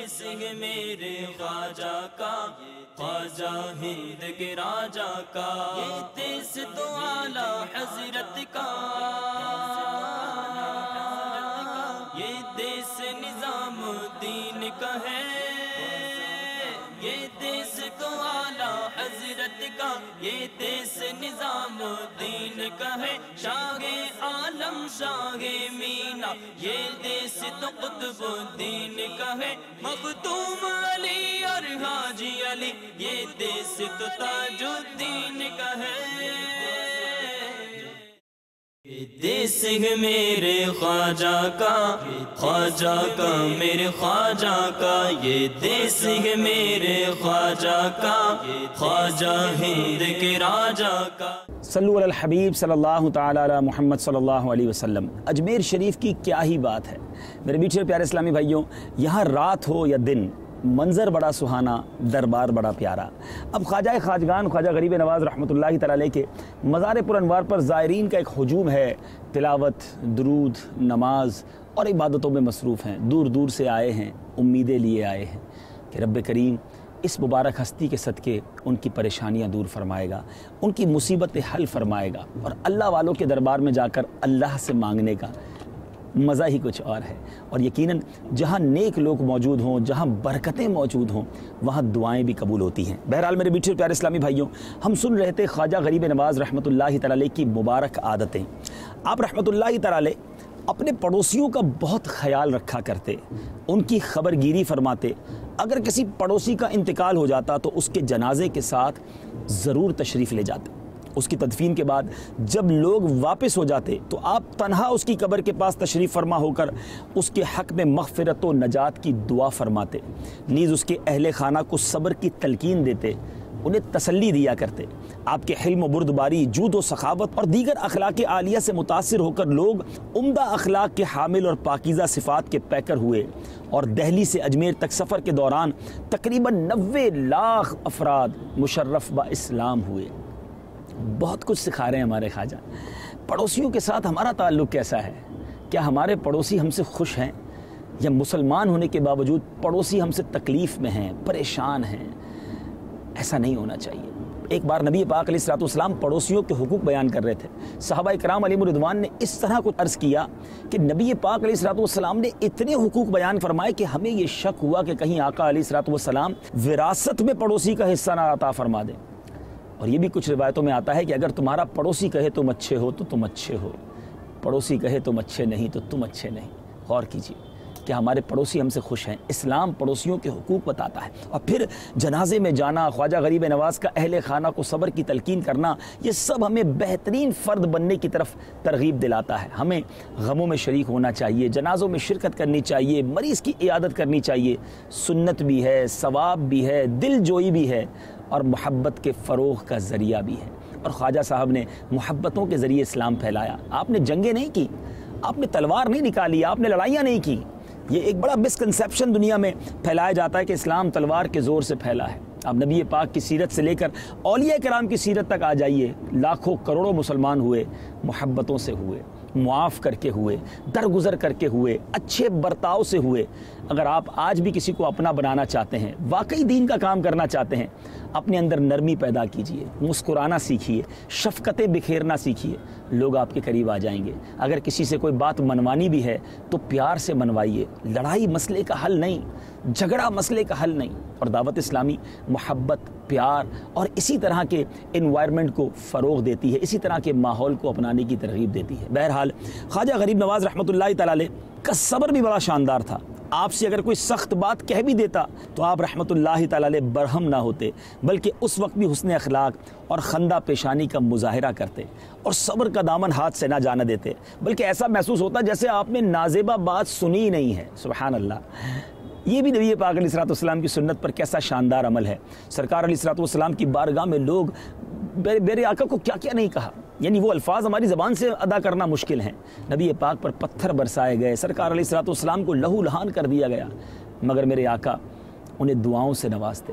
دیس ہے میرے خواجہ کا، خواجہ ہند کے راجا کا، یہ دیس تو اعلیٰ حضرت کا، یہ دیس نظام الدین کا ہے، یہ دیس تو اعلیٰ حضرت کا، یہ دیس نظام الدین کا ہے، شاہ عالم شاہ مینا، یہ دیس تو قطب الدین کا ہے، مختوم علی اور حاجی علی، یہ دیس تو تاج الدین کا ہے، یہ دیس ہے میرے خواجہ کا، خواجہ کا میرے خواجہ کا، یہ دیس ہے میرے خواجہ کا، خواجہ ہند کے راجا کا۔ صلو علی الحبیب صلی اللہ تعالی علی محمد صلی اللہ علیہ وسلم۔ اجمیر شریف کی کیا ہی بات ہے میرے میٹھے پیارے اسلامی بھائیوں، یہاں رات ہو یا دن، منظر بڑا سہانا، دربار بڑا پیارا۔ اب خواجہ خواجگان خواجہ غریب نواز رحمۃ اللہ تعالی علیہ کے مزار پر انوار پر زائرین کا ایک ہجوم ہے، تلاوت، درود، نماز اور عبادتوں میں مصروف ہیں، دور دور سے آئے ہیں، امیدیں لیے آئے ہیں کہ رب کریم اس مبارک ہستی کے صدقے ان کی پریشانیاں دور فرمائے گا، ان کی مصیبتیں حل فرمائے گا، اور اللہ والوں کے دربار میں جا کر اللہ سے مانگنے کا مزہ ہی کچھ اور ہے۔ اور یقیناً جہاں نیک لوگ موجود ہوں، جہاں برکتیں موجود ہوں، وہاں دعائیں بھی قبول ہوتی ہیں۔ بہرحال میرے میٹھے پیارے اسلامی بھائیوں، ہم سن رہے تھے خواجہ غریب نواز رحمۃ اللہ تعالی علیہ کی مبارک عادتیں۔ آپ رحمۃ اللہ تعالی علیہ اپنے پڑوسیوں کا بہت خیال رکھا کرتے، ان کی خبر گیری فرماتے، اگر کسی پڑوسی کا انتقال ہو جاتا تو اس کے جنازے کے ساتھ ضرور تشریف لے جاتے، اس کی تدفین کے بعد جب لوگ واپس ہو جاتے تو آپ تنہا اس کی قبر کے پاس تشریف فرما ہو کر اس کے حق میں مغفرت و نجات کی دعا فرماتے، نیز اس کے اہل خانہ کو صبر کی تلقین دیتے، انہیں تسلی دیا کرتے۔ آپ کے حلم و بردباری، جود و سخاوت اور دیگر اخلاق عالیہ سے متاثر ہو کر لوگ عمدہ اخلاق کے حامل اور پاکیزہ صفات کے پیکر ہوئے، اور دہلی سے اجمیر تک سفر کے دوران تقریباً 90 لاکھ افراد مشرف با اسلام ہوئے۔ بہت کچھ سکھا رہے ہیں ہمارے خواجہ۔ پڑوسیوں کے ساتھ ہمارا تعلق کیسا ہے؟ کیا ہمارے پڑوسی ہم سے خوش ہیں، یا مسلمان ہونے کے باوجود پڑوسی ہم سے تکلیف میں ہیں، پریشان ہیں؟ ایسا نہیں ہونا چاہیے۔ ایک بار نبی پاک علیہ الصلوۃ والسلام پڑوسیوں کے حقوق بیان کر رہے تھے، صحابہ کرام علیہم رضوان نے اس طرح کو عرض کیا کہ نبی پاک علیہ الصلوۃ والسلام نے اتنے حقوق بیان فرمائے کہ ہمیں یہ شک ہوا کہ کہیں آقا علیہ الصلوۃ والسلام وراثت میں پڑوسی کا حصہ نہ عطا فرما دیں۔ اور یہ بھی کچھ روایتوں میں آتا ہے کہ اگر تمہارا پڑوسی کہے تم اچھے ہو تو تم اچھے ہو، پڑوسی کہے تم اچھے نہیں تو تم اچھے نہیں۔ غور کیجیے کہ ہمارے پڑوسی ہم سے خوش ہیں، اسلام پڑوسیوں کے حقوق بتاتا ہے۔ اور پھر جنازے میں جانا، خواجہ غریب نواز کا اہل خانہ کو صبر کی تلقین کرنا، یہ سب ہمیں بہترین فرد بننے کی طرف ترغیب دلاتا ہے۔ ہمیں غموں میں شریک ہونا چاہیے، جنازوں میں شرکت کرنی چاہیے، مریض کی عیادت کرنی چاہیے، سنت بھی ہے، ثواب بھی ہے، دل جوئی بھی ہے، اور محبت کے فروغ کا ذریعہ بھی ہے۔ اور خواجہ صاحب نے محبتوں کے ذریعے اسلام پھیلایا۔ آپ نے جنگیں نہیں کی، آپ نے تلوار نہیں نکالی، آپ نے لڑائیاں نہیں کی۔ یہ ایک بڑا مسکنسیپشن دنیا میں پھیلایا جاتا ہے کہ اسلام تلوار کے زور سے پھیلا ہے۔ اب نبی پاک کی سیرت سے لے کر اولیاء کرام کی سیرت تک آ جائیے، لاکھوں کروڑوں مسلمان ہوئے، محبتوں سے ہوئے، معاف کر کے ہوئے، درگزر کر کے ہوئے، اچھے برتاؤ سے ہوئے۔ اگر آپ آج بھی کسی کو اپنا بنانا چاہتے ہیں، واقعی دین کا کام کرنا چاہتے ہیں، اپنے اندر نرمی پیدا کیجئے، مسکرانا سیکھیے، شفقتیں بکھیرنا سیکھیے، لوگ آپ کے قریب آ جائیں گے۔ اگر کسی سے کوئی بات منوانی بھی ہے تو پیار سے منوائیے۔ لڑائی مسئلے کا حل نہیں، جھگڑا مسئلے کا حل نہیں۔ اور دعوت اسلامی محبت، پیار اور اسی طرح کے انوائرمنٹ کو فروغ دیتی ہے، اسی طرح کے ماحول کو اپنانے کی ترغیب دیتی ہے۔ بہرحال خواجہ غریب نواز رحمۃ اللہ تعالی علیہ کا صبر بھی بڑا شاندار تھا۔ آپ سے اگر کوئی سخت بات کہہ بھی دیتا تو آپ رحمۃ اللہ تعالی علیہ برہم نہ ہوتے، بلکہ اس وقت بھی حسن اخلاق اور خندہ پیشانی کا مظاہرہ کرتے، اور صبر کا دامن ہاتھ سے نہ جانے دیتے، بلکہ ایسا محسوس ہوتا جیسے آپ نے نازیبہ بات سنی نہیں ہے۔ سبحان اللہ۔ یہ بھی نبی پاک علیہ الصلوۃ والسلام کی سنت پر کیسا شاندار عمل ہے۔ سرکار علیہ الصلوۃ والسلام کی بارگاہ میں لوگ میرے آقا کو کیا کیا نہیں کہا، یعنی وہ الفاظ ہماری زبان سے ادا کرنا مشکل ہیں۔ نبی پاک پر پتھر برسائے گئے، سرکار علیہ الصلوۃ والسلام کو لہو لہان کر دیا گیا، مگر میرے آقا انہیں دعاؤں سے نوازتے۔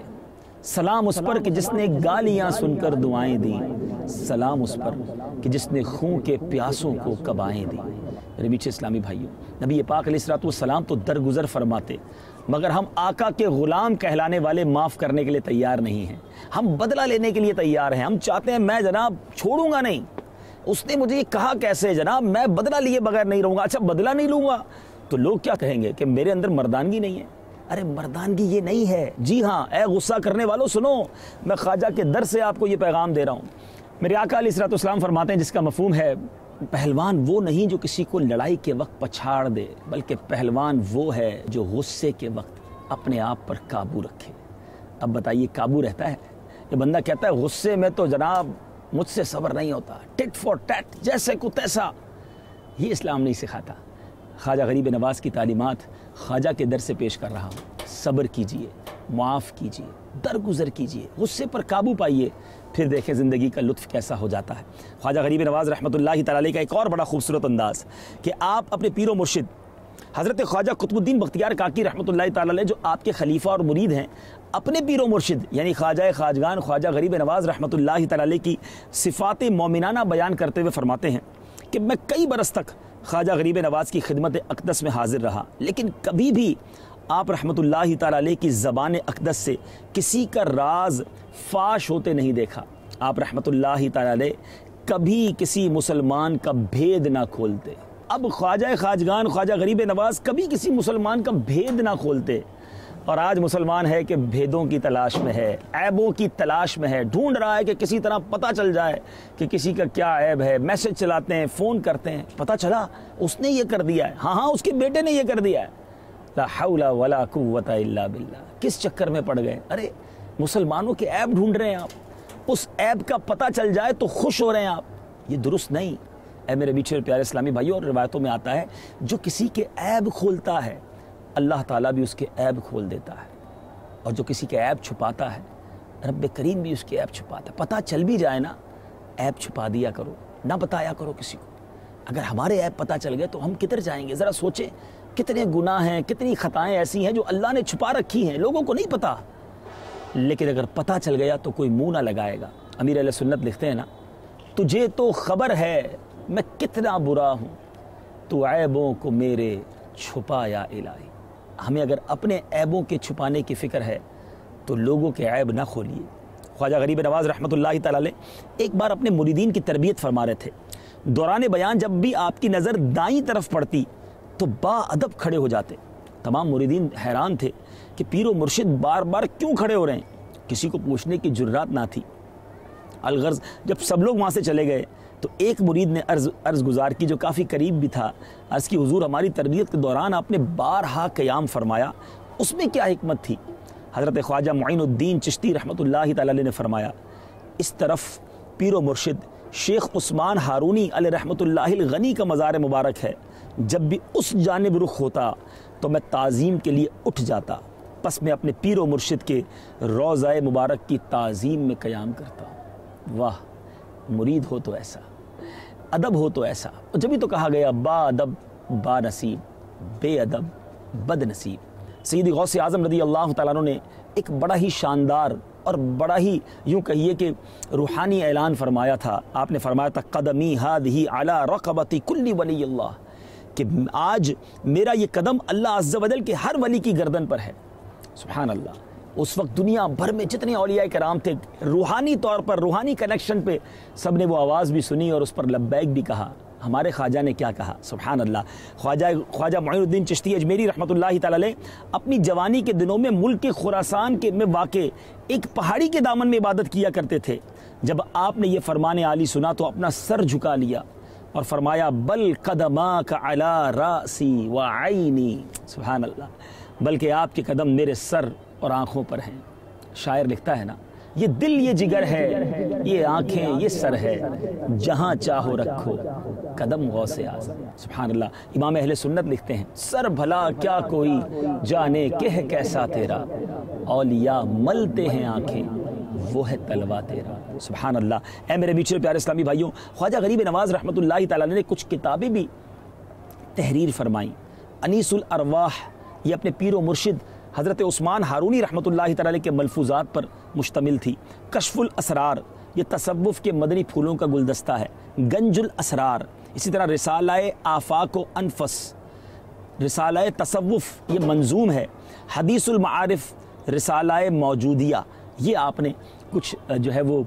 سلام اس پر کہ جس نے گالیاں سن کر دعائیں دیں، سلام اس پر کہ جس نے خون کے پیاسوں کو کبائیں دیں۔ میرے میٹھے اسلامی بھائیوں، نبی پاک علیہ الصلوۃ والسلام تو درگزر فرماتے، مگر ہم آقا کے غلام کہلانے والے معاف کرنے کے لیے تیار نہیں ہیں، ہم بدلہ لینے کے لیے تیار ہیں۔ ہم چاہتے ہیں میں جناب چھوڑوں گا نہیں، اس نے مجھے یہ کہا کیسے جناب میں بدلہ لیے بغیر نہیں رہوں گا، اچھا بدلہ نہیں لوں گا تو لوگ کیا کہیں گے کہ میرے اندر مردانگی نہیں ہے۔ ارے مردانگی یہ نہیں ہے، جی ہاں اے غصہ کرنے والوں سنو، میں خواجہ کے در سے آپ کو یہ پیغام دے رہا ہوں۔ میرے آقا علیہ الصلوۃ والسلام فرماتے ہیں جس کا مفہوم ہے پہلوان وہ نہیں جو کسی کو لڑائی کے وقت پچھاڑ دے، بلکہ پہلوان وہ ہے جو غصے کے وقت اپنے آپ پر قابو رکھے۔ اب بتائیے قابو رہتا ہے؟ یہ بندہ کہتا ہے غصے میں تو جناب مجھ سے صبر نہیں ہوتا، ٹٹ فور ٹیٹ، جیسے کو تیسا، یہ اسلام نہیں سکھاتا۔ خواجہ غریب نواز کی تعلیمات خواجہ کے در سے پیش کر رہا ہوں، صبر کیجئے، معاف کیجئے، درگزر کیجئے، غصے پر قابو پائیے، پھر دیکھیں زندگی کا لطف کیسا ہو جاتا ہے۔ خواجہ غریب نواز رحمۃ اللہ تعالی علیہ کا ایک اور بڑا خوبصورت انداز کہ آپ اپنے پیر و مرشد حضرت خواجہ قطب الدین بختیار کاکی رحمۃ اللہ تعالی علیہ جو آپ کے خلیفہ اور مرید ہیں، اپنے پیر و مرشد یعنی خواجہ خواجگان خواجہ غریب نواز رحمۃ اللہ تعالی علیہ کی صفات مومنانہ بیان کرتے ہوئے فرماتے ہیں کہ میں کئی برس تک خواجہ غریب نواز کی خدمت اقدس میں حاضر رہا، لیکن کبھی بھی آپ رحمۃ اللہ تعالی علیہ کی زبان اقدس سے کسی کا راز فاش ہوتے نہیں دیکھا۔ آپ رحمۃ اللہ تعالی علیہ کبھی کسی مسلمان کا بھید نہ کھولتے۔ اب خواجہ خواجگان خواجہ غریب نواز کبھی کسی مسلمان کا بھید نہ کھولتے، اور آج مسلمان ہے کہ بھیدوں کی تلاش میں ہے، عیبوں کی تلاش میں ہے، ڈھونڈ رہا ہے کہ کسی طرح پتہ چل جائے کہ کسی کا کیا عیب ہے، میسج چلاتے ہیں، فون کرتے ہیں، پتہ چلا اس نے یہ کر دیا ہے، ہاں اس کے بیٹے نے یہ کر دیا ہے، لا حول ولا قوت الا باللہ۔ کس چکر میں پڑ گئے؟ ارے مسلمانوں کے عیب ڈھونڈ رہے ہیں آپ، اس عیب کا پتہ چل جائے تو خوش ہو رہے ہیں آپ، یہ درست نہیں۔ اے میرے میٹھے پیارے اسلامی بھائیوں، اور روایتوں میں آتا ہے جو کسی کے عیب کھولتا ہے اللہ تعالیٰ بھی اس کے عیب کھول دیتا ہے، اور جو کسی کے عیب چھپاتا ہے رب کریم بھی اس کے عیب چھپاتا ہے۔ پتہ چل بھی جائے نا، عیب چھپا دیا کرو، نہ بتایا کرو کسی کو۔ اگر ہمارے عیب پتہ چل گئے تو ہم کدھر جائیں گے؟ ذرا سوچیں کتنے گناہ ہیں، کتنی خطائیں ایسی ہیں جو اللہ نے چھپا رکھی ہیں، لوگوں کو نہیں پتہ، لیکن اگر پتہ چل گیا تو کوئی منہ نہ لگائے گا۔ امیر اہل سنت لکھتے ہیں نا، تجھے تو خبر ہے میں کتنا برا ہوں، تو عیبوں کو میرے چھپا یا الہی۔ ہمیں اگر اپنے عیبوں کے چھپانے کی فکر ہے تو لوگوں کے عیب نہ کھولیے۔ خواجہ غریب نواز رحمۃ اللہ تعالی علیہ ایک بار اپنے مریدین کی تربیت فرما رہے تھے، دوران بیان جب بھی آپ کی نظر دائیں طرف پڑتی تو با ادب کھڑے ہو جاتے۔ تمام مریدین حیران تھے کہ پیر و مرشد بار بار کیوں کھڑے ہو رہے ہیں، کسی کو پوچھنے کی جرات نہ تھی۔ الغرض جب سب لوگ وہاں سے چلے گئے تو ایک مرید نے عرض گزار کی جو کافی قریب بھی تھا، عرض کی حضور ہماری تربیت کے دوران آپ نے بارہا قیام فرمایا، اس میں کیا حکمت تھی؟ حضرت خواجہ معین الدین چشتی رحمۃ اللہ تعالی علیہ نے فرمایا، اس طرف پیر و مرشد شیخ عثمان ہارونی علیہ رحمۃ اللہ الغنی کا مزار مبارک ہے، جب بھی اس جانب رخ ہوتا تو میں تعظیم کے لیے اٹھ جاتا، پس میں اپنے پیر و مرشد کے روضہ مبارک کی تعظیم میں قیام کرتا ہوں۔ واہ، مرید ہو تو ایسا، ادب ہو تو ایسا، اور جبھی تو کہا گیا با ادب با نصیب، بے ادب بد نصیب۔ سیدی غوث اعظم رضی اللہ تعالیٰ عنہ نے ایک بڑا ہی شاندار اور بڑا ہی یوں کہیے کہ روحانی اعلان فرمایا تھا۔ آپ نے فرمایا تھا قدمی ہادھی علی رقبۃ کل ولی اللہ، کہ آج میرا یہ قدم اللہ عز و جل کے ہر ولی کی گردن پر ہے۔ سبحان اللہ۔ اس وقت دنیا بھر میں جتنے اولیاء کرام تھے، روحانی طور پر، روحانی کنیکشن پہ سب نے وہ آواز بھی سنی اور اس پر لبیک بھی کہا۔ ہمارے خواجہ نے کیا کہا؟ سبحان اللہ۔ خواجہ معین الدین چشتی اجمیری رحمۃ اللہ تعالی علیہ اپنی جوانی کے دنوں میں ملک خراسان میں واقع ایک پہاڑی کے دامن میں عبادت کیا کرتے تھے۔ جب آپ نے یہ فرمان عالی سنا تو اپنا سر جھکا لیا اور فرمایا بل قدماک علی راسی وعینی، سبحان اللہ، بلکہ آپ کے قدم میرے سر اور آنکھوں پر ہیں۔ شاعر لکھتا ہے نا، یہ دل یہ جگر ہے، یہ آنکھیں یہ سر ہے، جہاں چاہو رکھو قدم غوث اعظم۔ سبحان اللہ۔ امام اہل سنت لکھتے ہیں سر بھلا کیا کوئی جانے کہ کیسا تیرا، اولیاء ملتے ہیں آنکھیں وہ ہے طلبہ تیرا۔ سبحان اللہ۔ اے میرے میٹھے پیارے اسلامی بھائیوں، خواجہ غریب نواز رحمۃ اللہ تعالیٰ نے کچھ کتابیں بھی تحریر فرمائیں۔ انیس الارواح یہ اپنے پیر و مرشد حضرت عثمان ہارونی رحمۃ اللہ تعالی کے ملفوظات پر مشتمل تھی۔ کشف الاسرار یہ تصوف کے مدنی پھولوں کا گلدستہ ہے۔ گنج الاسرار، اسی طرح رسالہ آفاق و انفس، رسالہ تصوف یہ منظوم ہے، حدیث المعارف، رسالہ موجودیہ، یہ آپ نے کچھ جو ہے وہ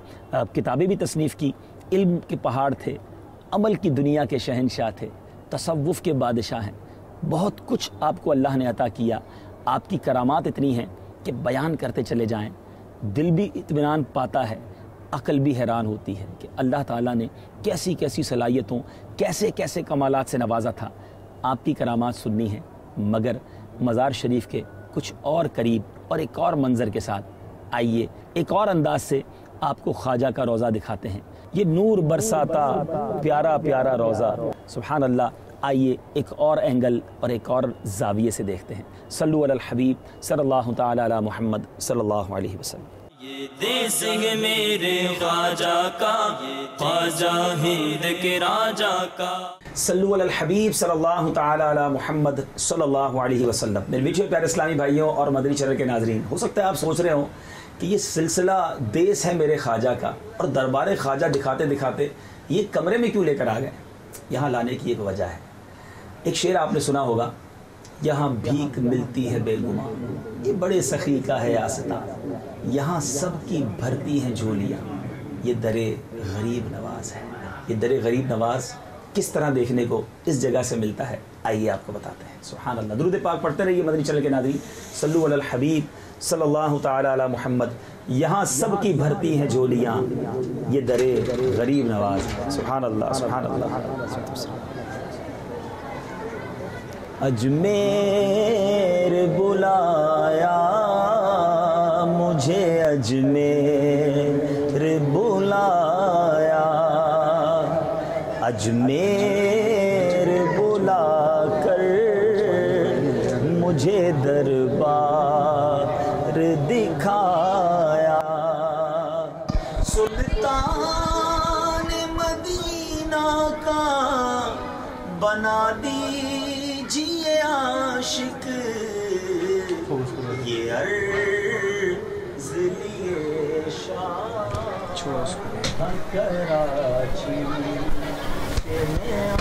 کتابیں بھی تصنیف کی۔ علم کے پہاڑ تھے، عمل کی دنیا کے شہنشاہ تھے، تصوف کے بادشاہ ہیں، بہت کچھ آپ کو اللہ نے عطا کیا۔ آپ کی کرامات اتنی ہیں کہ بیان کرتے چلے جائیں، دل بھی اطمینان پاتا ہے، عقل بھی حیران ہوتی ہے کہ اللہ تعالیٰ نے کیسی کیسی صلاحیتوں، کیسے کیسے کمالات سے نوازا تھا۔ آپ کی کرامات سننی ہیں، مگر مزار شریف کے کچھ اور قریب اور ایک اور منظر کے ساتھ آئیے ایک اور انداز سے آپ کو خواجہ کا روضہ دکھاتے ہیں۔ یہ نور برساتا پیارا پیارا روضہ، سبحان اللہ۔ آئیے ایک اور اینگل اور ایک اور زاویے سے دیکھتے ہیں۔ صلو علی الحبیب صلی اللہ تعالی علی محمد صلی اللہ علیہ وسلم۔ یہ دیس ہے میرے خواجہ کا، خواجہ ہند کے راجہ کا۔ صلو علی الحبیب صلی اللہ تعالی علی محمد صلی اللہ علیہ وسلم۔ میرے میٹھے پیارے اسلامی بھائیوں اور مدنی چینل کے ناظرین، ہو سکتا ہے آپ سوچ رہے ہوں کہ یہ سلسلہ دیس ہے میرے خواجہ کا اور دربار خواجہ دکھاتے دکھاتے یہ کمرے میں کیوں لے کر آ گئے؟ یہاں لانے کی ایک وجہ ہے۔ ایک شعر آپ نے سنا ہوگا، یہاں بھیک ملتی ہے بے گمان، یہ بڑے سخی کا ہے آستہ، یہاں سب کی بھرتی ہیں جھولیاں، یہ در غریب نواز ہے۔ یہ در غریب نواز کس طرح دیکھنے کو اس جگہ سے ملتا ہے، آئیے آپ کو بتاتے ہیں۔ سبحان اللہ، درود پاک پڑھتے رہیے مدنی چینل کے ناظرین۔ صلو علی الحبیب صلی اللہ تعالی علی محمد۔ یہاں سب کی بھرتی ہیں جھولیاں، یہ در غریب نواز ہے۔ سبحان اللہ، سبحان اللہ۔ اجمیر بلایا مجھے، اجمیر بلایا، اجمیر بلا کر مجھے دربار دکھایا، سلطان مدینہ کا بنا دیجئے عاشق، یہ عرض لیے شاہ کراچی میں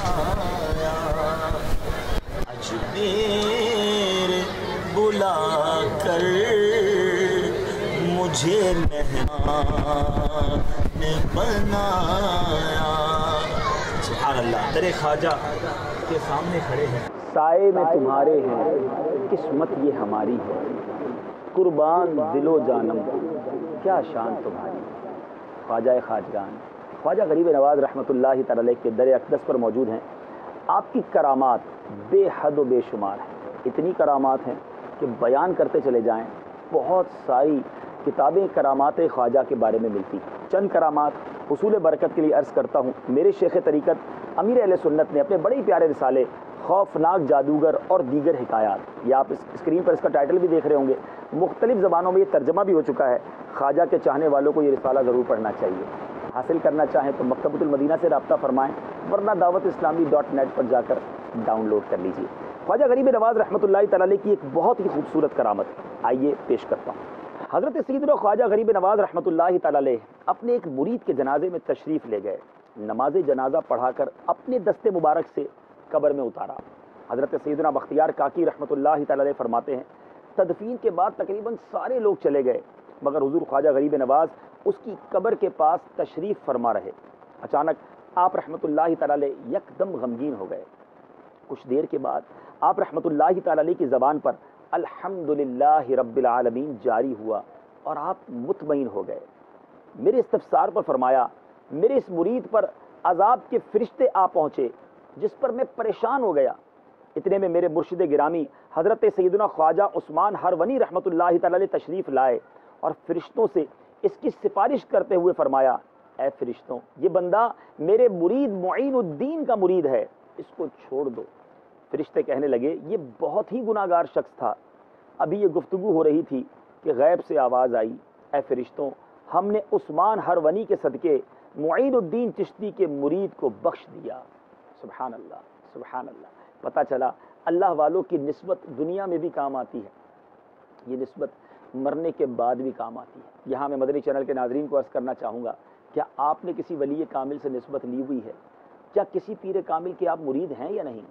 آیا، اجمیر بلا کر مجھے مہمان بنایا۔ سبحان اللہ، در خواجہ کے سامنے کھڑے ہیں، سائے میں تمہارے ہیں، قسمت یہ ہماری ہے، قربان دل و جانم کیا شان تمہاری۔ خواجہ خواجگان خواجہ غریب نواز رحمۃ اللہ تعالی علیہ کے در اقدس پر موجود ہیں۔ آپ کی کرامات بے حد و بے شمار ہیں، اتنی کرامات ہیں کہ بیان کرتے چلے جائیں بہت ساری کتابیں کرامات خواجہ کے بارے میں ملتی۔ چند کرامات حصول برکت کے لیے عرض کرتا ہوں۔ میرے شیخ طریقت امیر اہل سنت نے اپنے بڑے ہی پیارے رسالے خوفناک جادوگر اور دیگر حکایات، یہ آپ اسکرین پر اس کا ٹائٹل بھی دیکھ رہے ہوں گے، مختلف زبانوں میں یہ ترجمہ بھی ہو چکا ہے۔ خواجہ کے چاہنے والوں کو یہ رسالہ ضرور پڑھنا چاہیے۔ حاصل کرنا چاہیں تو مکتبۃ المدینہ سے رابطہ فرمائیں، ورنہ dawatIslami.net پر جا کر ڈاؤن لوڈ کر لیجیے۔ خواجہ غریب نواز رحمۃ اللہ تعالی علیہ کی ایک بہت ہی خوبصورت کرامت آئیے پیش کرتا ہوں۔ حضرت سیدنا خواجہ غریب نواز رحمۃ اللہ تعالی علیہ اپنے ایک مرید کے جنازے میں تشریف لے گئے، نماز جنازہ پڑھا کر اپنے دست مبارک سے قبر میں اتارا۔ حضرت سیدنا بختیار کاکی رحمۃ اللہ تعالی علیہ فرماتے ہیں، تدفین کے بعد تقریباً سارے لوگ چلے گئے، مگر حضور خواجہ غریب نواز اس کی قبر کے پاس تشریف فرما رہے۔ اچانک آپ رحمۃ اللہ تعالی علیہ یکدم غمگین ہو گئے۔ کچھ دیر کے بعد آپ رحمۃ اللہ تعالی علیہ کی زبان پر الحمدللہ رب العالمین جاری ہوا اور آپ مطمئن ہو گئے۔ میرے استفسار پر فرمایا، میرے اس مرید پر عذاب کے فرشتے آ پہنچے جس پر میں پریشان ہو گیا۔ اتنے میں میرے مرشد گرامی حضرت سیدنا خواجہ عثمان ہرونی رحمۃ اللہ تعالی علیہ تشریف لائے اور فرشتوں سے اس کی سفارش کرتے ہوئے فرمایا، اے فرشتوں، یہ بندہ میرے مرید معین الدین کا مرید ہے، اس کو چھوڑ دو۔ فرشتے کہنے لگے، یہ بہت ہی گناہگار شخص تھا۔ ابھی یہ گفتگو ہو رہی تھی کہ غیب سے آواز آئی، اے فرشتوں، ہم نے عثمان ہرونی کے صدقے معین الدین چشتی کے مرید کو بخش دیا۔ سبحان اللہ، سبحان اللہ۔ پتہ چلا اللہ والوں کی نسبت دنیا میں بھی کام آتی ہے، یہ نسبت مرنے کے بعد بھی کام آتی ہے۔ یہاں میں مدنی چینل کے ناظرین کو عرض کرنا چاہوں گا، کیا آپ نے کسی ولی کامل سے نسبت لی ہوئی ہے؟ کیا کسی پیر کامل کے آپ مرید ہیں یا نہیں؟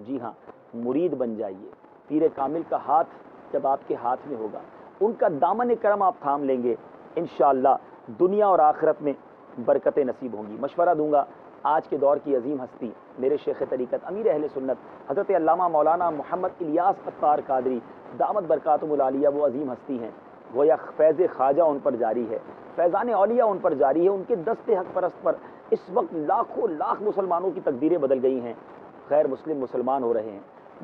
جی ہاں، مرید بن جائیے. پیر کامل کا ہاتھ جب آپ کے ہاتھ میں ہوگا, ان کا دامن کرم آپ تھام لیں گے, انشاءاللہ دنیا اور آخرت میں برکتیں نصیب ہوں گی. مشورہ دوں گا, آج کے دور کی عظیم ہستی میرے شیخ طریقت امیر اہل سنت حضرت علامہ مولانا محمد الیاس عطار قادری دامت برکاتہم العالیہ, وہ عظیم ہستی ہیں. گویا فیض خواجہ ان پر جاری ہے, فیضان اولیاء ان پر جاری ہے. ان کے دست حق پرست پر اس وقت لاکھوں لاکھ مسلمانوں کی تقدیریں بدل گئی ہیں. غیر مسلم مسلمان ہو رہے ہیں,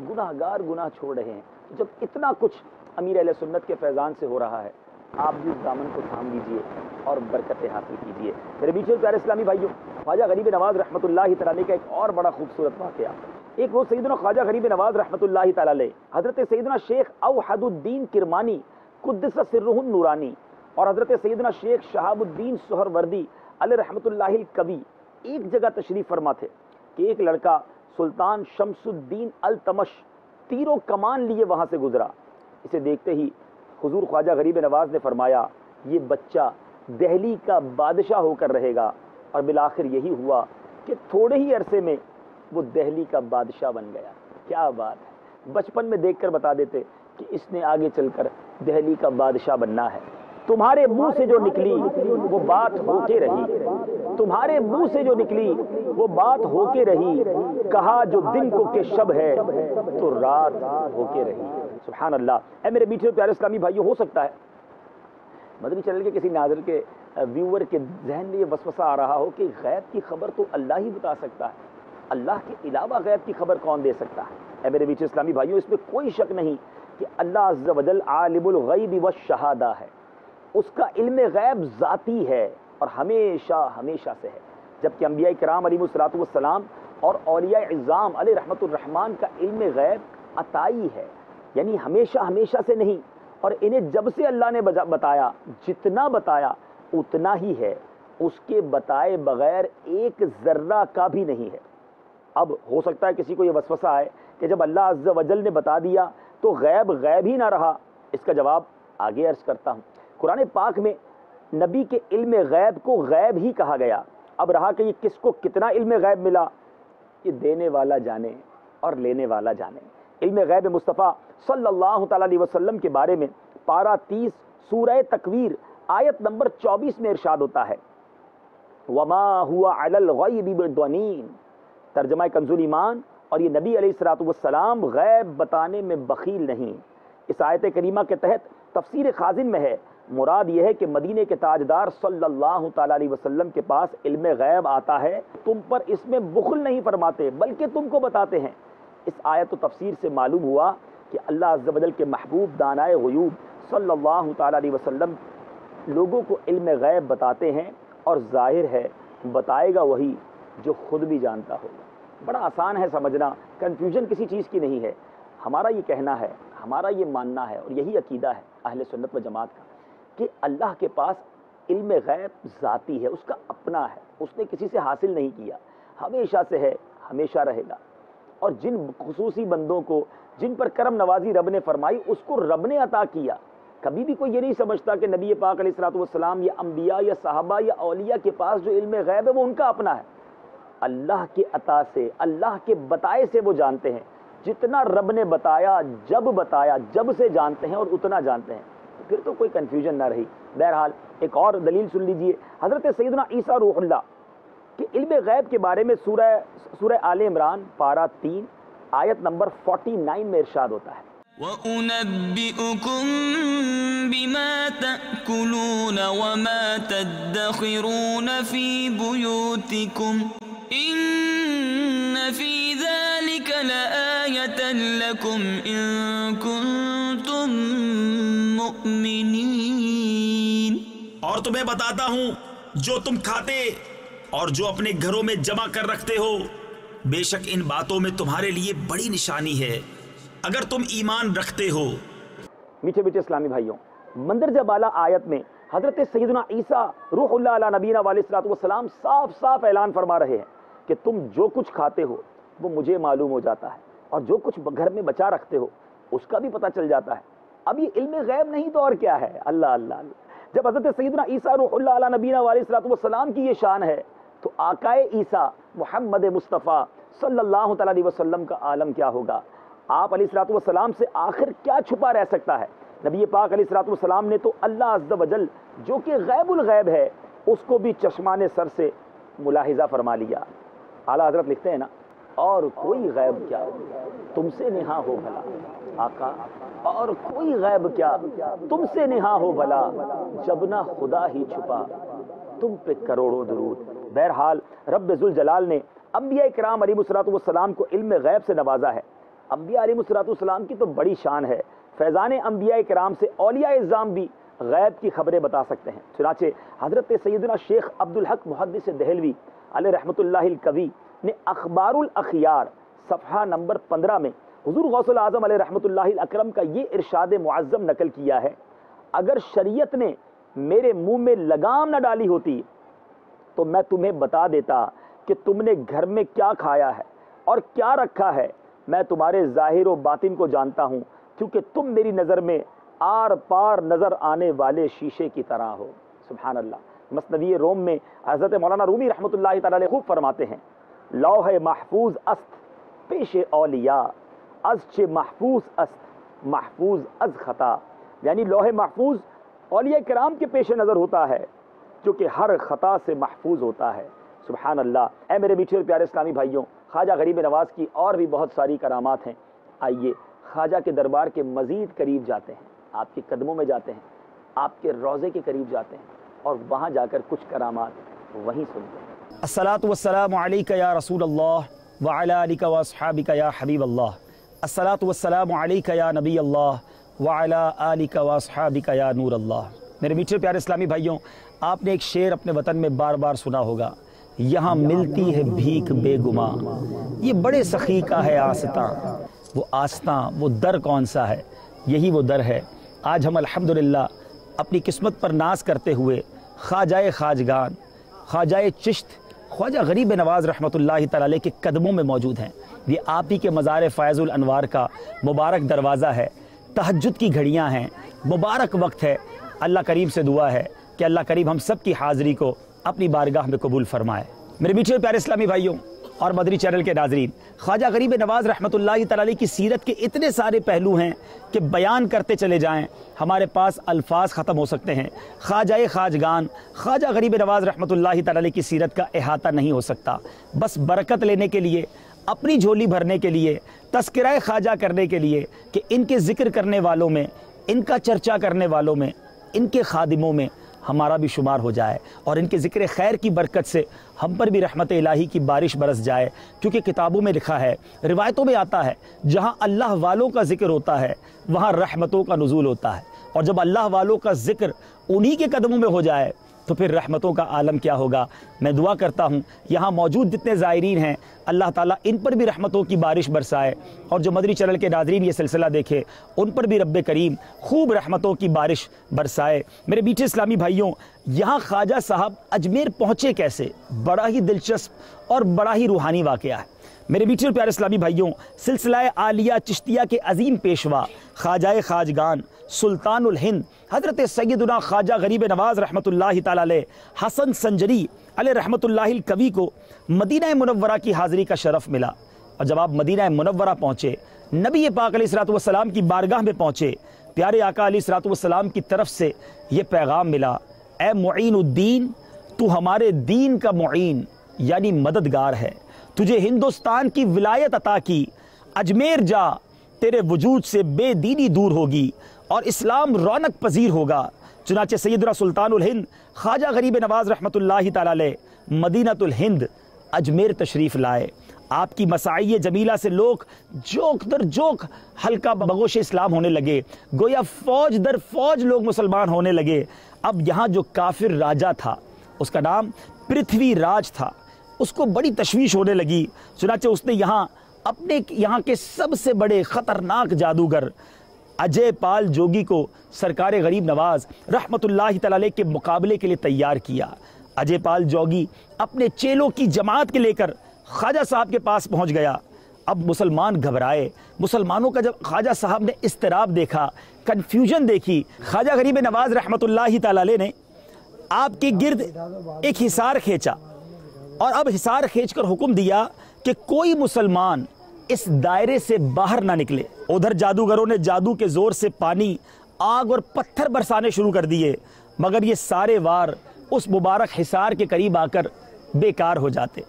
گناہ گار گناہ چھوڑ رہے ہیں. جب اتنا کچھ امیر اہل سنت کے فیضان سے ہو رہا ہے, آپ بھی اس دامن کو تھام لیجئے اور برکتیں حاصل کیجئے. میرے بیچ پیارے اسلامی بھائیوں, خواجہ غریب نواز رحمۃ اللہ تعالی علیہ کا ایک اور بڑا خوبصورت واقعہ. ایک روز سیدنا خواجہ غریب نواز رحمۃ اللہ تعالی علیہ, حضرت سیدنا شیخ اوحد الدین کرمانی قدس سرہ النورانی اور حضرت سیدنا شیخ شہاب الدین سہروردی علیہ رحمۃ اللہ الکوی ایک جگہ تشریف فرما تھے کہ ایک لڑکا سلطان شمس الدین التمش تیروں کمان لیے وہاں سے گزرا. اسے دیکھتے ہی حضور خواجہ غریب نواز نے فرمایا, یہ بچہ دہلی کا بادشاہ ہو کر رہے گا. اور بالآخر یہی ہوا کہ تھوڑے ہی عرصے میں وہ دہلی کا بادشاہ بن گیا. کیا بات ہے, بچپن میں دیکھ کر بتا دیتے کہ اس نے آگے چل کر دہلی کا بادشاہ بننا ہے. تمہارے منہ سے جو نکلی وہ بات ہو کے رہی, تمہارے منہ سے جو نکلی وہ بات ہو کے رہی. کہا جو دن کو کہ شب ہے تو رات ہو کے رہی. سبحان اللہ. اے میرے میٹھے پیارے اسلامی بھائیوں, ہو سکتا ہے مدنی چینل کے کسی ناظر کے ویور کے ذہن میں یہ وسوسہ آ رہا ہو کہ غیب کی خبر تو اللہ ہی بتا سکتا ہے, اللہ کے علاوہ غیب کی خبر کون دے سکتا ہے. اے میرے میٹھے اسلامی بھائیوں, اس میں کوئی شک نہیں کہ اللہ عز و جل عالم الغیب والشہادہ ہے. اس کا علم غیب ذاتی ہے اور ہمیشہ ہمیشہ سے ہے, جبکہ انبیاء کرام علیہ الصلوۃ والسلام اور اولیاء اعظام علیہ رحمت الرحمان کا علم غیب عطائی ہے, یعنی ہمیشہ ہمیشہ سے نہیں. اور انہیں جب سے اللہ نے بتایا, جتنا بتایا اتنا ہی ہے, اس کے بتائے بغیر ایک ذرہ کا بھی نہیں ہے. اب ہو سکتا ہے کسی کو یہ وسوسہ آئے کہ جب اللہ عز و جل نے بتا دیا تو غیب غیب ہی نہ رہا. اس کا جواب آگے عرض کرتا ہوں. قرآن پاک میں نبی کے علم غیب کو غیب ہی کہا گیا. اب رہا کہ یہ کس کو کتنا علم غیب ملا, یہ دینے والا جانے اور لینے والا جانے. علم غیب مصطفیٰ صلی اللہ تعالی علیہ وسلم کے بارے میں پارہ 30 سورہ تکویر آیت نمبر 24 میں ارشاد ہوتا ہے, وما هو علی الغیب بضنین. ترجمہ کنز ایمان, اور یہ نبی علیہ الصلوۃ والسلام غیب بتانے میں بخیل نہیں. اس آیت کریمہ کے تحت تفسیر خازن میں ہے, مراد یہ ہے کہ مدینے کے تاجدار صلی اللہ تعالی علیہ وسلم کے پاس علم غیب آتا ہے, تم پر اس میں بخل نہیں فرماتے بلکہ تم کو بتاتے ہیں. اس آیت و تفسیر سے معلوم ہوا کہ اللہ عز و جل کے محبوب دانائے غیوب صلی اللہ تعالی علیہ وسلم لوگوں کو علم غیب بتاتے ہیں, اور ظاہر ہے بتائے گا وہی جو خود بھی جانتا ہوگا. بڑا آسان ہے سمجھنا, کنفیوژن کسی چیز کی نہیں ہے. ہمارا یہ کہنا ہے, ہمارا یہ ماننا ہے, اور یہی عقیدہ ہے اہل سنت و جماعت کا کہ اللہ کے پاس علم غیب ذاتی ہے, اس کا اپنا ہے, اس نے کسی سے حاصل نہیں کیا, ہمیشہ سے ہے, ہمیشہ رہے گا. اور جن خصوصی بندوں کو جن پر کرم نوازی رب نے فرمائی اس کو رب نے عطا کیا. کبھی بھی کوئی یہ نہیں سمجھتا کہ نبی پاک علیہ الصلوۃ والسلام یا انبیاء یا صحابہ یا اولیاء کے پاس جو علم غیب ہے وہ ان کا اپنا ہے. اللہ کے عطا سے, اللہ کے بتائے سے وہ جانتے ہیں. جتنا رب نے بتایا, جب سے جانتے ہیں اور اتنا جانتے ہیں, پھر تو کوئی کنفیوژن نہ رہی. بہرحال ایک اور دلیل سن لیجئے. حضرت سیدنا عیسیٰ روح اللہ کہ علم غیب کے بارے میں سورہ آل عمران پارہ 3 آیت نمبر 49 میں ارشاد ہوتا ہے, وَأُنَبِّئُكُم بِمَا تَأْكُلُونَ وَمَا تَدَّخِرُونَ فِي بُيُوتِكُمْ إِنَّ فِي ذَلِكَ لَآيَةً لَكُمْ إِن كُنتُم مُؤْمِنِينَ. اور تمہیں بتاتا ہوں جو تم کھاتے اور جو اپنے گھروں میں جمع کر رکھتے ہو, بے شک ان باتوں میں تمہارے لیے بڑی نشانی ہے اگر تم ایمان رکھتے ہو. میٹھے میٹھے اسلامی بھائیوں, مندرجہ بالا آیت میں حضرت سیدنا عیسیٰ روح اللہ علیہ نبینا علیہ الصلوۃ والسلام صاف صاف اعلان فرما رہے ہیں کہ تم جو کچھ کھاتے ہو وہ مجھے معلوم ہو جاتا ہے, اور جو کچھ گھر میں بچا رکھتے ہو اس کا بھی پتہ چل جاتا ہے. اب یہ علم غیب نہیں تو اور کیا ہے. اللہ اللہ اللہ. جب حضرت سیدنا عیسیٰ روح اللہ علیہ نبینا علیہ الصلوۃ والسلام کی یہ شان ہے تو آقائے عیسیٰ محمد مصطفیٰ صلی اللہ تعالی علیہ وسلم کا عالم کیا ہوگا. آپ علیہ الصلوۃ والسلام سے آخر کیا چھپا رہ سکتا ہے؟ نبی پاک علیہ الصلوۃ والسلام نے تو اللہ عز و جل جو کہ غیب الغیب ہے اس کو بھی چشمان سر سے ملاحظہ فرما لیا۔ اعلیٰ حضرت لکھتے ہیں نا، اور کوئی غیب کیا تم سے نہا ہو بھلا، آقا اور کوئی غیب کیا تم سے نہا ہو بھلا، جب نہ خدا ہی چھپا تم پہ کروڑوں درود۔ بہرحال رب ذوالجلال نے انبیاء کرام علیہ الصلوۃ والسلام کو علم غیب سے نوازا ہے۔ انبیاء علیہ الصلوۃ والسلام کی تو بڑی شان ہے، فیضان انبیاء کرام سے اولیاء اعظام بھی غیب کی خبریں بتا سکتے ہیں۔ چنانچہ حضرت سیدنا شیخ عبدالحق محدث دہلوی علیہ رحمۃ اللہ القوی نے اخبار الاخیار صفحہ نمبر 15 میں حضور غوث العظم علیہ رحمۃ اللہ الاکرم کا یہ ارشاد معظم نقل کیا ہے، اگر شریعت نے میرے منہ میں لگام نہ ڈالی ہوتی تو میں تمہیں بتا دیتا کہ تم نے گھر میں کیا کھایا ہے اور کیا رکھا ہے۔ میں تمہارے ظاہر و باطن کو جانتا ہوں، کیونکہ تم میری نظر میں آر پار نظر آنے والے شیشے کی طرح ہو۔ سبحان اللہ۔ مثنوی روم میں حضرت مولانا رومی رحمۃ اللہ تعالی علیہ خوب فرماتے ہیں، لوح محفوظ است پیش اولیاء، از چه محفوظ است محفوظ از خطا، یعنی لوح محفوظ اولیاء کرام کے پیش نظر ہوتا ہے جو کہ ہر خطا سے محفوظ ہوتا ہے۔ سبحان اللہ۔ اے میرے میٹھے اور پیارے اسلامی بھائیوں، خواجہ غریب نواز کی اور بھی بہت ساری کرامات ہیں۔ آئیے خواجہ کے دربار کے مزید قریب جاتے ہیں، آپ کے قدموں میں جاتے ہیں، آپ کے روضے کے قریب جاتے ہیں اور وہاں جا کر کچھ کرامات وہیں سنتے ہیں۔ الصلاۃ والسلام علیک یا رسول اللہ وعلی آلک واصحابک یا حبیب اللہ، الصلاۃ والسلام علیک یا نبی اللہ وعلی آلک واصحابک یا نور اللہ۔ میرے میٹھے پیارے اسلامی بھائیوں، آپ نے ایک شعر اپنے وطن میں بار بار سنا ہوگا، یہاں ملتی ہے بھیک بے گماں، یہ بڑے سخی کا ہے آستاں، وہ آستاں وہ در کون سا ہے؟ یہی وہ در ہے۔ آج ہم الحمدللہ اپنی قسمت پر ناز کرتے ہوئے خواجہ خواجگان، خواجہ چشت، خواجہ غریب نواز رحمۃ اللہ تعالی علیہ کے قدموں میں موجود ہیں۔ یہ آپ ہی کے مزار فیض الانوار کا مبارک دروازہ ہے، تہجد کی گھڑیاں ہیں، مبارک وقت ہے۔ اللہ کریم سے دعا ہے کہ اللہ کریم ہم سب کی حاضری کو اپنی بارگاہ میں قبول فرمائے۔ میرے میٹھے پیارے اسلامی بھائیوں اور مدری چینل کے ناظرین، خواجہ غریب نواز رحمۃ اللہ تعالی علیہ کی سیرت کے اتنے سارے پہلو ہیں کہ بیان کرتے چلے جائیں ہمارے پاس الفاظ ختم ہو سکتے ہیں۔ خواجہ خواجگان خواجہ غریب نواز رحمۃ اللہ تعالی علیہ کی سیرت کا احاطہ نہیں ہو سکتا۔ بس برکت لینے کے لیے، اپنی جھولی بھرنے کے لیے، تذکرہ خواجہ کرنے کے لیے کہ ان کے ذکر کرنے والوں میں، ان کا چرچا کرنے والوں میں، ان کے خادموں میں ہمارا بھی شمار ہو جائے اور ان کے ذکر خیر کی برکت سے ہم پر بھی رحمت الہی کی بارش برس جائے، کیونکہ کتابوں میں لکھا ہے، روایتوں میں آتا ہے، جہاں اللہ والوں کا ذکر ہوتا ہے وہاں رحمتوں کا نزول ہوتا ہے، اور جب اللہ والوں کا ذکر انہی کے قدموں میں ہو جائے تو پھر رحمتوں کا عالم کیا ہوگا۔ میں دعا کرتا ہوں یہاں موجود جتنے زائرین ہیں اللہ تعالیٰ ان پر بھی رحمتوں کی بارش برسائے، اور جو مدری چینل کے ناظرین یہ سلسلہ دیکھے ان پر بھی رب کریم خوب رحمتوں کی بارش برسائے۔ میرے میٹھے اسلامی بھائیوں، یہاں خواجہ صاحب اجمیر پہنچے کیسے؟ بڑا ہی دلچسپ اور بڑا ہی روحانی واقعہ ہے۔ میرے میٹھے پیارے اسلامی بھائیوں، سلسلہ عالیہ چشتیہ کے عظیم پیشوا خواجہ خواجگان سلطان الہند حضرت سیدنا خواجہ غریب نواز رحمۃ اللہ تعالی علیہ حسن سنجری علیہ رحمۃ اللہ القوی کو مدینہ منورہ کی حاضری کا شرف ملا، اور جب آپ مدینہ منورہ پہنچے، نبی پاک علیہ الصلوۃ والسلام کی بارگاہ میں پہنچے، پیارے آقا علیہ الصلوۃ والسلام کی طرف سے یہ پیغام ملا، اے معین الدین، تو ہمارے دین کا معین یعنی مددگار ہے، تجھے ہندوستان کی ولایت عطا کی، اجمیر جا، تیرے وجود سے بے دینی دور ہوگی اور اسلام رونق پذیر ہوگا۔ چنانچہ سیدنا سلطان الہند خواجہ غریب نواز رحمۃ اللہ تعالی علیہ مدینۃ الہند اجمیر تشریف لائے۔ آپ کی مساعی جمیلہ سے لوگ جوک در جوک حلقہ بگوش اسلام ہونے لگے، گویا فوج در فوج لوگ مسلمان ہونے لگے۔ اب یہاں جو کافر راجہ تھا اس کا نام پرتھوی راج تھا، اس کو بڑی تشویش ہونے لگی، چنانچہ اس نے یہاں کے سب سے بڑے خطرناک جادوگر اجے پال جوگی کو سرکار غریب نواز رحمۃ اللہ تعالی علیہ کے مقابلے کے لیے تیار کیا۔ اجے پال جوگی اپنے چیلوں کی جماعت کے لے کر خواجہ صاحب کے پاس پہنچ گیا۔ اب مسلمان گھبرائے، مسلمانوں کا جب خواجہ صاحب نے اضطراب دیکھا، کنفیوژن دیکھی، خواجہ غریب نواز رحمۃ اللہ تعالی علیہ نے آپ کے گرد ایک حصار کھینچا، اور اب حصار کھینچ کر حکم دیا کہ کوئی مسلمان اس دائرے سے باہر نہ نکلے۔ ادھر جادوگروں نے جادو کے زور سے پانی، آگ اور پتھر برسانے شروع کر دیے، مگر یہ سارے وار اس مبارک حصار کے قریب آ کر بیکار ہو جاتے۔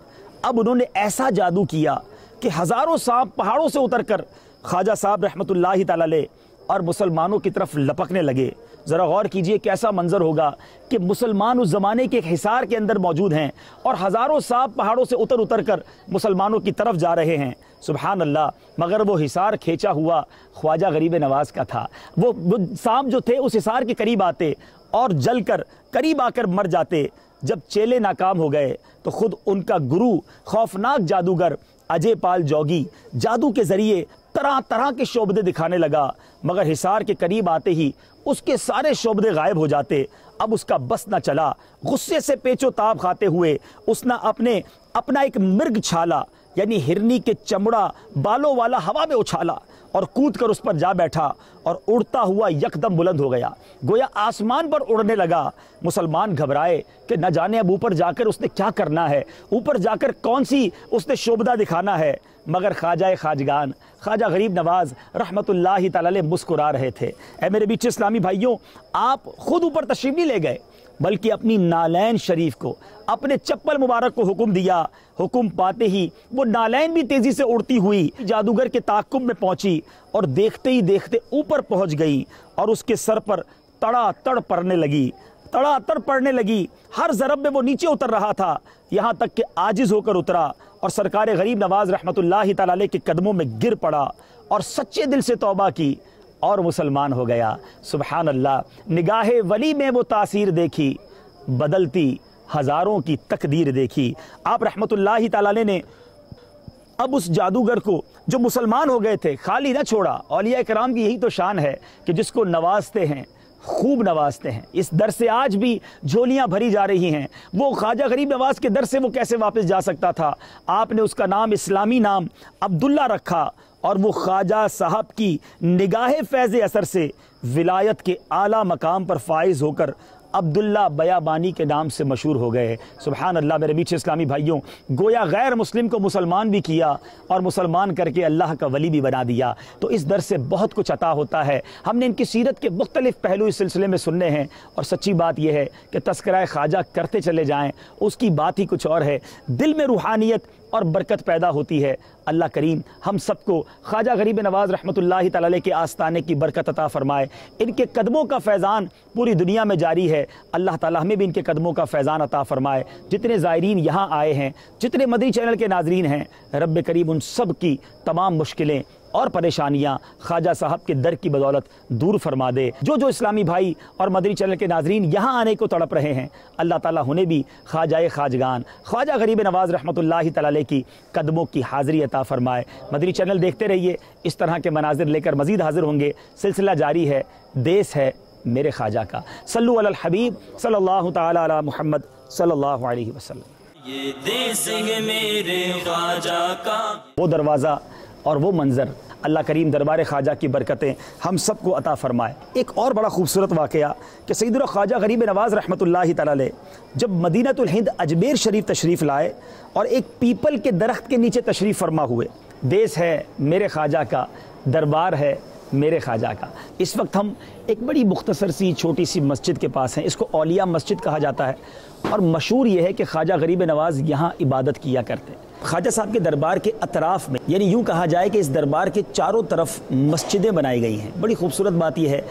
اب انہوں نے ایسا جادو کیا کہ ہزاروں سانپ پہاڑوں سے اتر کر خواجہ صاحب رحمۃ اللہ تعالی علیہ اور مسلمانوں کی طرف لپکنے لگے۔ ذرا غور کیجئے کیسا منظر ہوگا کہ مسلمان اس زمانے کے ایک حصار کے اندر موجود ہیں اور ہزاروں سانپ پہاڑوں سے اتر کر مسلمانوں کی طرف جا رہے ہیں۔ سبحان اللہ، مگر وہ حصار کھینچا ہوا خواجہ غریب نواز کا تھا۔ وہ سانپ جو تھے اس حصار کے قریب آتے اور جل کر قریب آ کر مر جاتے۔ جب چیلے ناکام ہو گئے تو خود ان کا گرو خوفناک جادوگر اجے پال جوگی جادو کے ذریعے طرح طرح کے شعبدے دکھانے لگا، مگر حصار کے قریب آتے ہی اس کے سارے شعبدے غائب ہو جاتے۔ اب اس کا بس نہ چلا، غصے سے پیچ و تاب کھاتے ہوئے اس نے اپنا ایک مرگ چھالا یعنی ہرنی کے چمڑا بالوں والا ہوا میں اچھالا اور کود کر اس پر جا بیٹھا اور اڑتا ہوا یکدم بلند ہو گیا، گویا آسمان پر اڑنے لگا۔ مسلمان گھبرائے کہ نہ جانے اب اوپر جا کر اس نے کیا کرنا ہے، اوپر جا کر کون سی اس نے شعبدہ دکھانا ہے، مگر خواجہ خواجگان خواجہ غریب نواز رحمت اللہ تعالی علیہ مسکرا رہے تھے۔ اے میرے بیچ اسلامی بھائیوں، آپ خود اوپر تشریف نہیں لے گئے بلکہ اپنی نالین شریف کو، اپنے چپل مبارک کو حکم دیا۔ حکم پاتے ہی وہ نالین بھی تیزی سے اڑتی ہوئی جادوگر کے تعاقب میں پہنچی اور دیکھتے ہی دیکھتے اوپر پہنچ گئی اور اس کے سر پر تڑا تڑ پڑنے لگی۔ ہر ضرب میں وہ نیچے اتر رہا تھا، یہاں تک کہ عاجز ہو کر اترا اور سرکار غریب نواز رحمت اللہ تعالی علیہ کے قدموں میں گر پڑا اور سچے دل سے توبہ کی اور مسلمان ہو گیا۔ سبحان اللہ، نگاہ ولی میں وہ تاثیر دیکھی، بدلتی ہزاروں کی تقدیر دیکھی۔ آپ رحمت اللہ تعالی علیہ نے اب اس جادوگر کو جو مسلمان ہو گئے تھے خالی نہ چھوڑا۔ اولیاء کرام کی یہی تو شان ہے کہ جس کو نوازتے ہیں خوب نوازتے ہیں۔ اس در سے آج بھی جھولیاں بھری جا رہی ہیں۔ وہ خواجہ غریب نواز کے در سے وہ کیسے واپس جا سکتا تھا؟ آپ نے اس کا نام اسلامی نام عبداللہ رکھا اور وہ خواجہ صاحب کی نگاہ فیض اثر سے ولایت کے اعلیٰ مقام پر فائز ہو کر عبداللہ بیابانی کے نام سے مشہور ہو گئے۔ سبحان اللہ میرے میٹھے اسلامی بھائیوں، گویا غیر مسلم کو مسلمان بھی کیا اور مسلمان کر کے اللہ کا ولی بھی بنا دیا۔ تو اس در سے بہت کچھ عطا ہوتا ہے۔ ہم نے ان کی سیرت کے مختلف پہلو اس سلسلے میں سننے ہیں اور سچی بات یہ ہے کہ تذکرہ خواجہ کرتے چلے جائیں، اس کی بات ہی کچھ اور ہے، دل میں روحانیت اور برکت پیدا ہوتی ہے۔ اللہ کریم ہم سب کو خواجہ غریب نواز رحمت اللہ تعالی علیہ کے آستانے کی برکت عطا فرمائے۔ ان کے قدموں کا فیضان پوری دنیا میں جاری ہے، اللہ تعالی ہمیں بھی ان کے قدموں کا فیضان عطا فرمائے۔ جتنے زائرین یہاں آئے ہیں، جتنے مدنی چینل کے ناظرین ہیں، رب کریم ان سب کی تمام مشکلیں اور پریشانیاں خواجہ صاحب کے در کی بدولت دور فرما دے۔ جو اسلامی بھائی اور مدنی چینل کے ناظرین یہاں آنے کو تڑپ رہے ہیں، اللہ تعالیٰ انہیں بھی خواجہ خواجگان خواجہ غریب نواز رحمت اللہ تعالی علیہ کی قدموں کی حاضری عطا فرمائے۔ مدنی چینل دیکھتے رہیے، اس طرح کے مناظر لے کر مزید حاضر ہوں گے۔ سلسلہ جاری ہے، دیس ہے میرے خواجہ کا۔ صلو علی الحبیب صلی اللہ تعالی علی محمد صلی اللہ علیہ وسلم۔ یہ دیس ہے میرے خواجہ کا، وہ دروازہ اور وہ منظر، اللہ کریم دربار خواجہ کی برکتیں ہم سب کو عطا فرمائے۔ ایک اور بڑا خوبصورت واقعہ کہ سیدنا خواجہ غریب نواز رحمت اللہ تعالی علیہ جب مدینۃ الہند اجمیر شریف تشریف لائے اور ایک پیپل کے درخت کے نیچے تشریف فرما ہوئے، دیس ہے میرے خواجہ کا، دربار ہے میرے خواجہ کا۔ اس وقت ہم ایک بڑی مختصر سی چھوٹی سی مسجد کے پاس ہیں، اس کو اولیاء مسجد کہا جاتا ہے اور مشہور یہ ہے کہ خواجہ غریب نواز یہاں عبادت کیا کرتے۔ خواجہ صاحب کے دربار کے اطراف میں، یعنی یوں کہا جائے کہ اس دربار کے چاروں طرف مسجدیں بنائی گئی ہیں۔ بڑی خوبصورت بات یہ ہے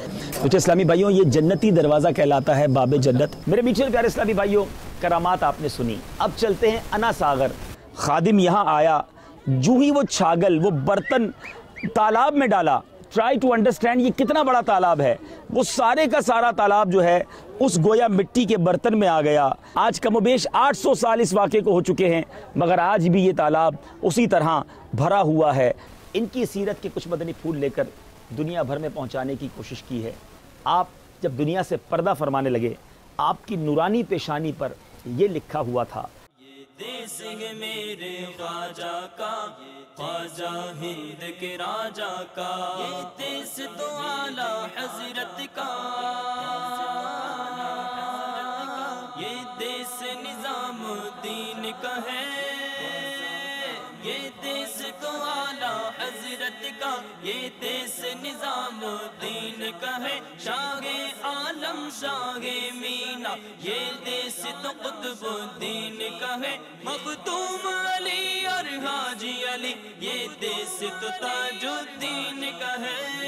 کچھ اسلامی بھائیوں، یہ جنتی دروازہ کہلاتا ہے، باب جنت۔ میرے میٹھے پیارے اسلامی بھائیوں، کرامات آپ نے سنی، اب چلتے ہیں انا ساغر۔ خادم یہاں آیا، جو ہی وہ چھاگل وہ برتن تالاب میں ڈالا، ٹرائی ٹو انڈرسٹینڈ یہ کتنا بڑا تالاب ہے، وہ سارے کا سارا تالاب جو ہے اس گویا مٹی کے برتن میں آ گیا۔ آج کم و بیش 800 سال اس واقعے کو ہو چکے ہیں، مگر آج بھی یہ تالاب اسی طرح بھرا ہوا ہے۔ ان کی سیرت کے کچھ مدنی پھول لے کر دنیا بھر میں پہنچانے کی کوشش کی ہے۔ آپ جب دنیا سے پردہ فرمانے لگے، آپ کی نورانی پیشانی پر یہ لکھا ہوا تھا، یہ دیس ہے میرے خواجہ کا، خواجہ ہند کے راجہ کا، یہ دیس تو اعلیٰ حضرت کا، یہ دیس نظام الدین کا ہے، یہ دیس تو اعلیٰ کا ہے شاہ عالم شاہ مینا، یہ دیس تو قطب الدین کا ہے مختوم علی اور حاجی علی، یہ دیس تو تاج الدین کا ہے۔